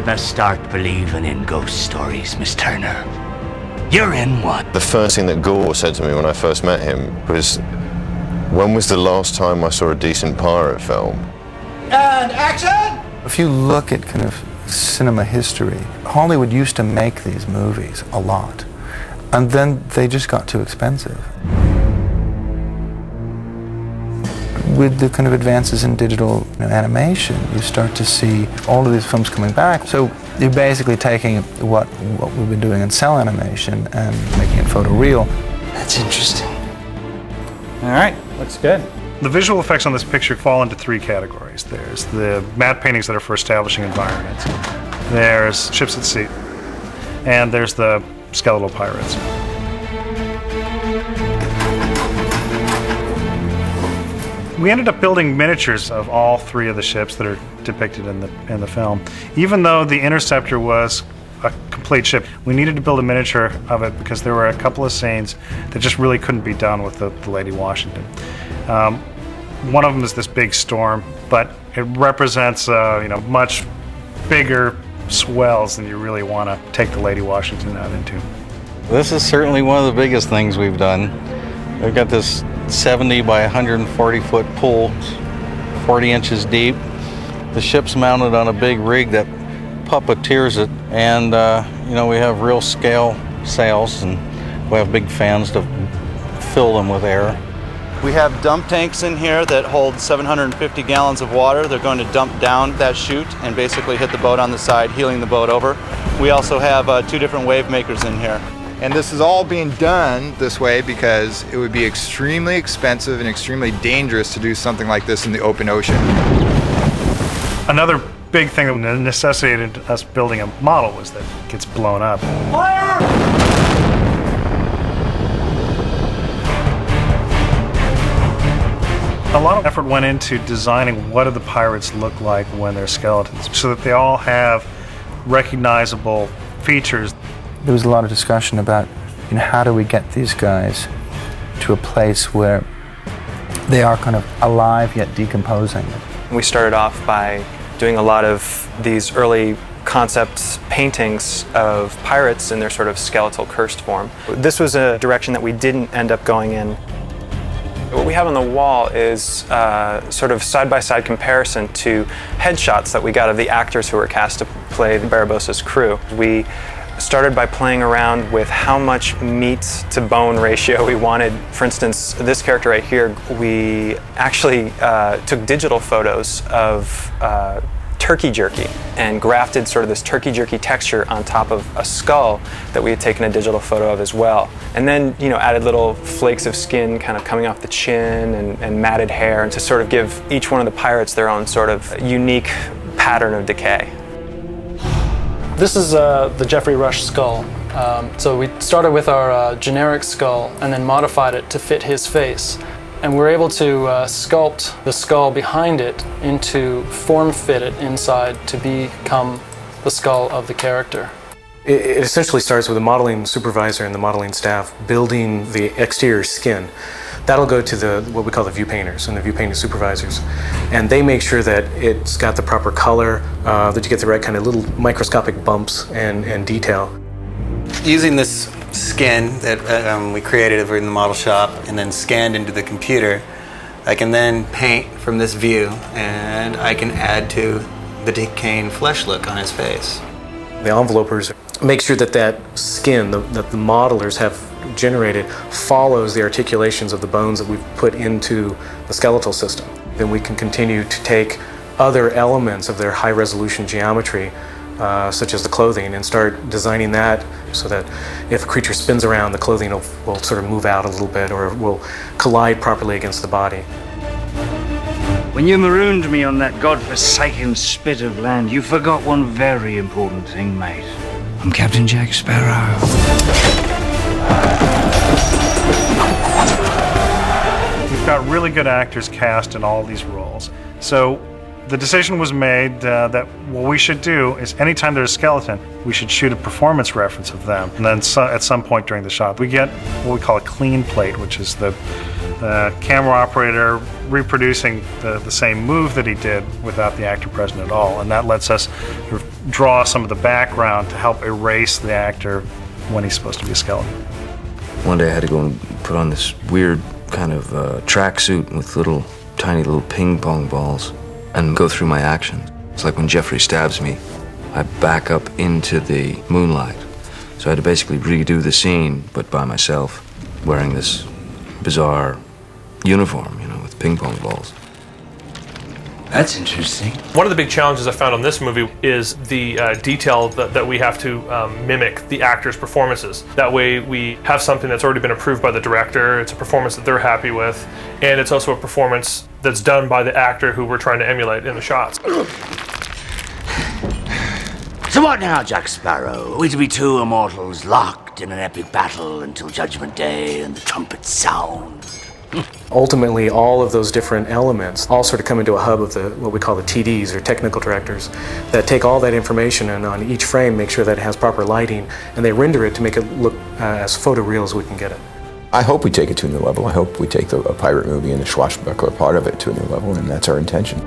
You best start believing in ghost stories, Miss Turner. You're in one. The first thing that Gore said to me when I first met him was, when was the last time I saw a decent pirate film? And action! If you look at kind of cinema history, Hollywood used to make these movies a lot, and then they just got too expensive. With the kind of advances in digital animation, you start to see all of these films coming back. So you're basically taking what we've been doing in cell animation and making it photoreal. That's interesting. All right, looks good. The visual effects on this picture fall into three categories. There's the matte paintings that are for establishing environments. There's ships at sea. And there's the skeletal pirates. We ended up building miniatures of all three of the ships that are depicted in the film. Even though the Interceptor was a complete ship, we needed to build a miniature of it because there were a couple of scenes that just really couldn't be done with the Lady Washington. One of them is this big storm, but it represents much bigger swells than you really want to take the Lady Washington out into. This is certainly one of the biggest things we've done. We've got this 70 by 140 foot pool, 40 inches deep. The ship's mounted on a big rig that puppeteers it, and we have real scale sails, and we have big fans to fill them with air. We have dump tanks in here that hold 750 gallons of water. They're going to dump down that chute and basically hit the boat on the side, heeling the boat over. We also have 2 different wave makers in here. And this is all being done this way because it would be extremely expensive and extremely dangerous to do something like this in the open ocean. Another big thing that necessitated us building a model was that it gets blown up. Fire! A lot of effort went into designing what do the pirates look like when they're skeletons, so that they all have recognizable features. There was a lot of discussion about how do we get these guys to a place where they are kind of alive yet decomposing. We started off by doing a lot of these early concept paintings of pirates in their sort of skeletal cursed form. This was a direction that we didn't end up going in. What we have on the wall is sort of side-by-side comparison to headshots that we got of the actors who were cast to play Barabossa's crew. We started by playing around with how much meat to bone ratio we wanted. For instance, this character right here, we actually took digital photos of turkey jerky and grafted sort of this turkey jerky texture on top of a skull that we had taken a digital photo of as well. And then, added little flakes of skin kind of coming off the chin and matted hair, and to sort of give each one of the pirates their own sort of unique pattern of decay. This is the Geoffrey Rush skull. So we started with our generic skull and then modified it to fit his face. And we're able to sculpt the skull behind it into form-fit it inside to become the skull of the character. It essentially starts with the modeling supervisor and the modeling staff building the exterior skin. That'll go to what we call the view painters and the view painting supervisors. And they make sure that it's got the proper color, that you get the right kind of little microscopic bumps and detail. Using this skin that we created over in the model shop and then scanned into the computer, I can then paint from this view, and I can add to the decaying flesh look on his face. The envelopers make sure that skin that the modelers have generated follows the articulations of the bones that we've put into the skeletal system. Then we can continue to take other elements of their high-resolution geometry, such as the clothing, and start designing that so that if a creature spins around, the clothing will sort of move out a little bit or will collide properly against the body. When you marooned me on that godforsaken spit of land, you forgot one very important thing, mate. I'm Captain Jack Sparrow. We've got really good actors cast in all these roles. So the decision was made that what we should do is anytime there's a skeleton, we should shoot a performance reference of them. And then at some point during the shot, we get what we call a clean plate, which is the the camera operator reproducing the same move that he did without the actor present at all. And that lets us sort of draw some of the background to help erase the actor when he's supposed to be a skeleton. One day I had to go and put on this weird kind of tracksuit with tiny little ping pong balls and go through my actions. It's like when Jeffrey stabs me, I back up into the moonlight. So I had to basically redo the scene, but by myself, wearing this bizarre uniform, with ping pong balls. That's interesting. One of the big challenges I found on this movie is the detail that we have to mimic the actors' performances. That way we have something that's already been approved by the director, it's a performance that they're happy with, and it's also a performance that's done by the actor who we're trying to emulate in the shots. So what now, Jack Sparrow? Are we to be two immortals locked in an epic battle until Judgment Day and the trumpets sound? Ultimately, all of those different elements all sort of come into a hub of what we call the TDs, or technical directors, that take all that information and on each frame make sure that it has proper lighting, and they render it to make it look as photoreal as we can get it. I hope we take it to a new level. I hope we take a pirate movie and the swashbuckler part of it to a new level, and that's our intention.